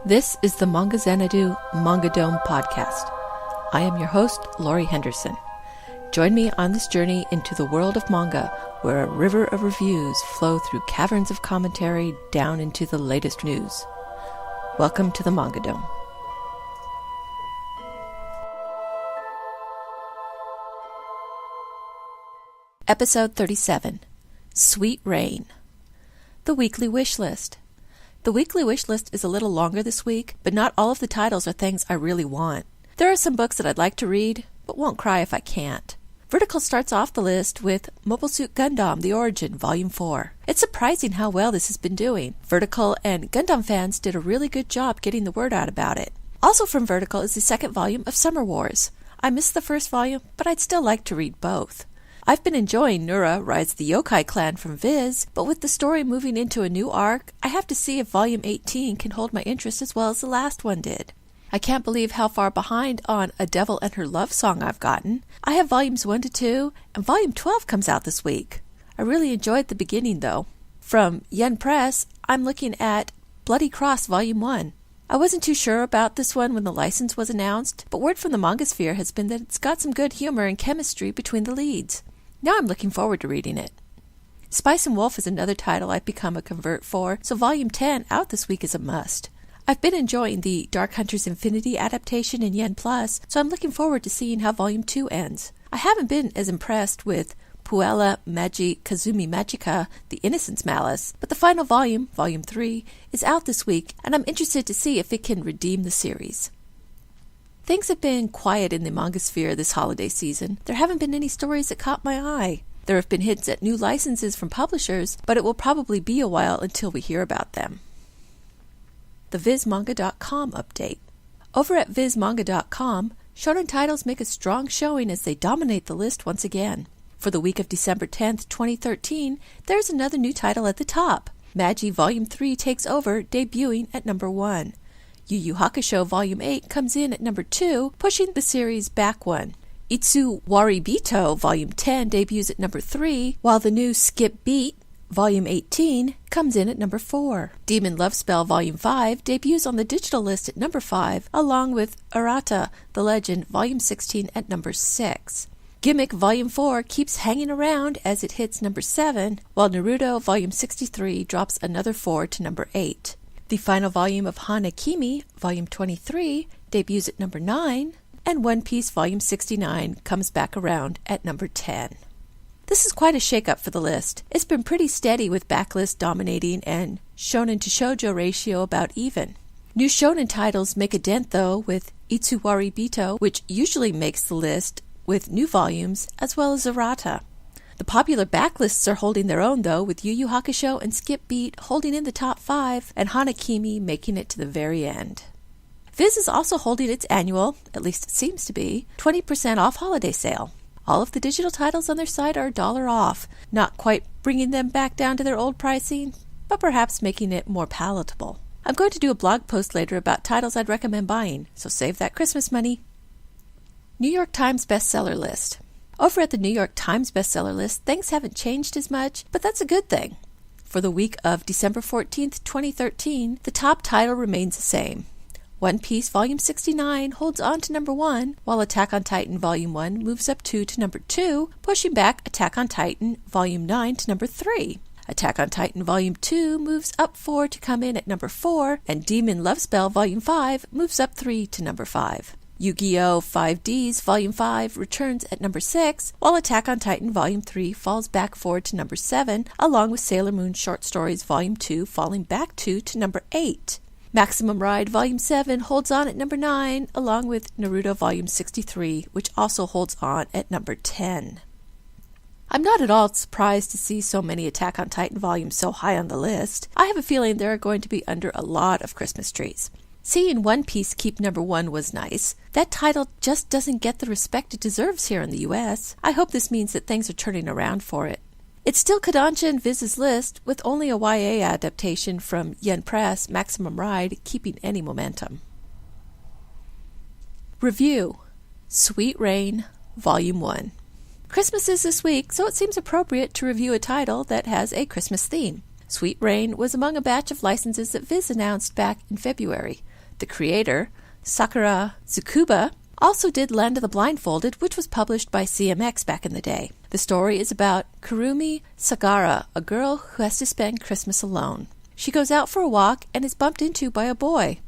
This is the Manga Xanadu Manga Dome podcast. I am your host, Laurie Henderson. Join me on this journey into the world of manga, where a river of reviews flow through caverns of commentary down into the latest news. Welcome to the Manga Dome. Episode 37, Sweet Rein. The Weekly Wish List. The weekly wish list is a little longer this week, but not all of the titles are things I really want. There are some books that I'd like to read, but won't cry if I can't. Vertical starts off the list with Mobile Suit Gundam: The Origin, Volume 4. It's surprising how well this has been doing. Vertical and Gundam fans did a really good job getting the word out about it. Also from Vertical is the second volume of Summer Wars. I missed the first volume, but I'd still like to read both. I've been enjoying Nura Rise the Yokai Clan from Viz, but with the story moving into a new arc, I have to see if Volume 18 can hold my interest as well as the last one did. I can't believe how far behind on A Devil and Her Love Song I've gotten. I have Volumes 1 to 2, and Volume 12 comes out this week. I really enjoyed the beginning, though. From Yen Press, I'm looking at Bloody Cross Volume 1. I wasn't too sure about this one when the license was announced, but word from the manga sphere has been that it's got some good humor and chemistry between the leads. Now I'm looking forward to reading it. Spice and Wolf is another title I've become a convert for, so Volume 10 out this week is a must. I've been enjoying the Dark Hunter's Infinity adaptation in Yen Plus, so I'm looking forward to seeing how Volume 2 ends. I haven't been as impressed with Puella Magi Kazumi Magica, The Innocence Malice, but the final volume, Volume 3, is out this week, and I'm interested to see if it can redeem the series. Things have been quiet in the manga sphere this holiday season. There haven't been any stories that caught my eye. There have been hints at new licenses from publishers, but it will probably be a while until we hear about them. The VizManga.com update. Over at VizManga.com, shonen titles make a strong showing as they dominate the list once again. For the week of December 10th, 2013, there's another new title at the top. Magi Volume 3 takes over, debuting at number 1. Yu Yu Hakusho Volume 8 comes in at number 2, pushing the series back one. Itsu Waribito Volume 10 debuts at number 3, while the new Skip Beat Volume 18 comes in at number 4. Demon Love Spell Volume 5 debuts on the digital list at number 5, along with Arata, The Legend Volume 16 at number 6. Gimmick Volume 4 keeps hanging around as it hits number 7, while Naruto Volume 63 drops another 4 to number 8. The final volume of Hanakimi, Volume 23, debuts at number 9, and One Piece Volume 69 comes back around at number 10. This is quite a shakeup for the list. It's been pretty steady with backlist dominating and shonen to shoujo ratio about even. New shonen titles make a dent though, with Itsuwari Bito, which usually makes the list with new volumes, as well as Arata. The popular backlists are holding their own though, with Yu Yu Hakusho and Skip Beat holding in the top 5 and Hanakimi making it to the very end. Viz is also holding its annual, at least it seems to be, 20% off holiday sale. All of the digital titles on their site are $1 off, not quite bringing them back down to their old pricing, but perhaps making it more palatable. I'm going to do a blog post later about titles I'd recommend buying, so save that Christmas money. New York Times Bestseller List. Over at the New York Times Bestseller List, things haven't changed as much, but that's a good thing. For the week of December 14th, 2013, the top title remains the same. One Piece Volume 69 holds on to number 1, while Attack on Titan Volume 1 moves up 2 to number 2, pushing back Attack on Titan Volume 9 to number 3. Attack on Titan Volume 2 moves up 4 to come in at number 4, and Demon Love Spell Volume 5 moves up 3 to number 5. Yu-Gi-Oh! 5Ds Volume 5 returns at number 6, while Attack on Titan Volume 3 falls back 4 to number 7, along with Sailor Moon Short Stories Volume 2 falling back 2 to number 8. Maximum Ride Volume 7 holds on at number 9, along with Naruto Volume 63, which also holds on at number 10. I'm not at all surprised to see so many Attack on Titan volumes so high on the list. I have a feeling they're going to be under a lot of Christmas trees. Seeing One Piece keep number 1 was nice. That title just doesn't get the respect it deserves here in the US. I hope this means that things are turning around for it. It's still Kodansha and Viz's list, with only a YA adaptation from Yen Press, Maximum Ride, keeping any momentum. Review: Sweet Rein, Volume 1. Christmas is this week, so it seems appropriate to review a title that has a Christmas theme. Sweet Rein was among a batch of licenses that Viz announced back in February. The creator, Sakura Tsukuba, also did Land of the Blindfolded, which was published by CMX back in the day. The story is about Kurumi Sagara, a girl who has to spend Christmas alone. She goes out for a walk and is bumped into by a boy.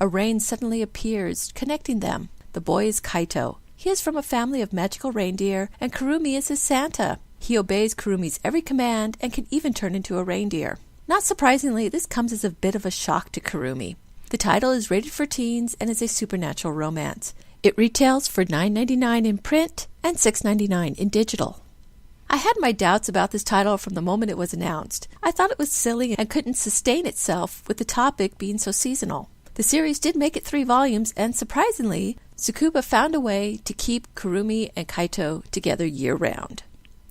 A rain suddenly appears, connecting them. The boy is Kaito. He is from a family of magical reindeer, and Kurumi is his Santa. He obeys Kurumi's every command and can even turn into a reindeer. Not surprisingly, this comes as a bit of a shock to Kurumi. The title is rated for teens and is a supernatural romance. It retails for $9.99 in print and $6.99 in digital. I had my doubts about this title from the moment it was announced. I thought it was silly and couldn't sustain itself with the topic being so seasonal. The series did make it 3 volumes, and surprisingly, Tsukuba found a way to keep Kurumi and Kaito together year-round.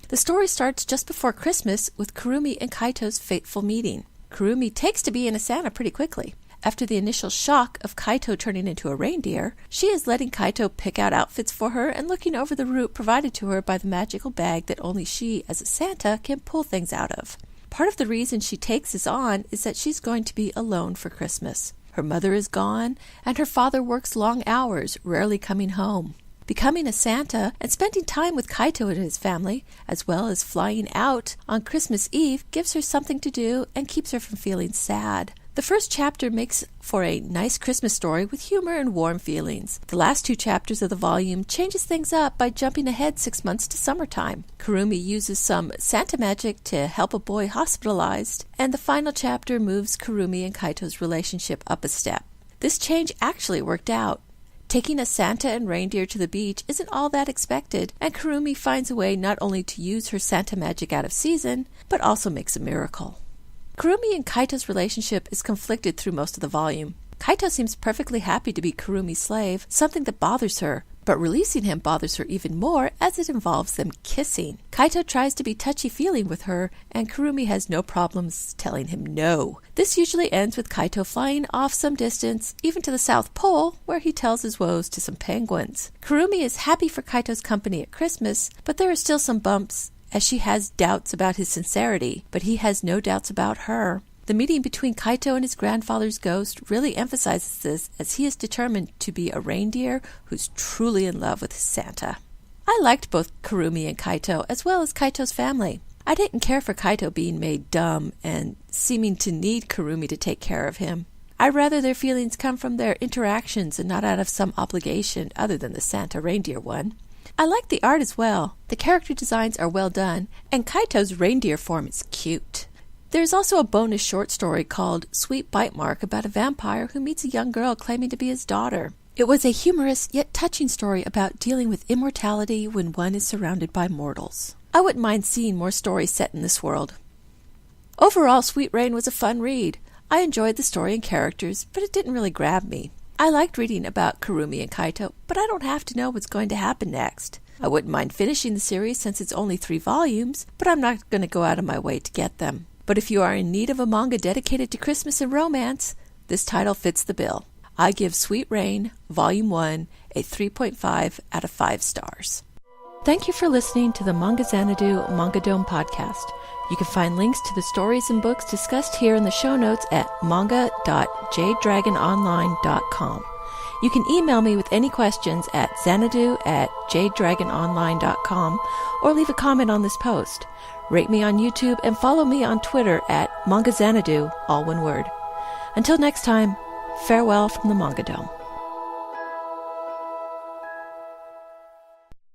The story starts just before Christmas with Kurumi and Kaito's fateful meeting. Kurumi takes to being a Santa pretty quickly. After the initial shock of Kaito turning into a reindeer, she is letting Kaito pick out outfits for her and looking over the route provided to her by the magical bag that only she, as a Santa, can pull things out of. Part of the reason she takes this on is that she's going to be alone for Christmas. Her mother is gone, and her father works long hours, rarely coming home. Becoming a Santa and spending time with Kaito and his family, as well as flying out on Christmas Eve, gives her something to do and keeps her from feeling sad. The first chapter makes for a nice Christmas story with humor and warm feelings. The last 2 chapters of the volume changes things up by jumping ahead 6 months to summertime. Kurumi uses some Santa magic to help a boy hospitalized, and the final chapter moves Kurumi and Kaito's relationship up a step. This change actually worked out. Taking a Santa and reindeer to the beach isn't all that expected, and Kurumi finds a way not only to use her Santa magic out of season, but also makes a miracle. Kurumi and Kaito's relationship is conflicted through most of the volume. Kaito seems perfectly happy to be Kurumi's slave, something that bothers her, but releasing him bothers her even more as it involves them kissing. Kaito tries to be touchy-feely with her, and Kurumi has no problems telling him no. This usually ends with Kaito flying off some distance, even to the South Pole, where he tells his woes to some penguins. Kurumi is happy for Kaito's company at Christmas, but there are still some bumps, as she has doubts about his sincerity, but he has no doubts about her. The meeting between Kaito and his grandfather's ghost really emphasizes this, as he is determined to be a reindeer who's truly in love with his Santa. I liked both Kurumi and Kaito, as well as Kaito's family. I didn't care for Kaito being made dumb and seeming to need Kurumi to take care of him. I'd rather their feelings come from their interactions and not out of some obligation other than the Santa reindeer one. I like the art as well. The character designs are well done, and Kaito's reindeer form is cute. There's also a bonus short story called Sweet Bite Mark about a vampire who meets a young girl claiming to be his daughter. It was a humorous yet touching story about dealing with immortality when one is surrounded by mortals. I wouldn't mind seeing more stories set in this world. Overall, Sweet Rein was a fun read. I enjoyed the story and characters, but it didn't really grab me. I liked reading about Kurumi and Kaito, but I don't have to know what's going to happen next. I wouldn't mind finishing the series since it's only 3 volumes, but I'm not going to go out of my way to get them. But if you are in need of a manga dedicated to Christmas and romance, this title fits the bill. I give Sweet Rein, Volume 1, a 3.5 out of 5 stars. Thank you for listening to the Manga Xanadu Manga Dome podcast. You can find links to the stories and books discussed here in the show notes at manga.jdragononline.com. You can email me with any questions at xanadu@jdragononline.com or leave a comment on this post. Rate me on YouTube and follow me on Twitter at Manga Xanadu, all one word. Until next time, farewell from the Manga Dome.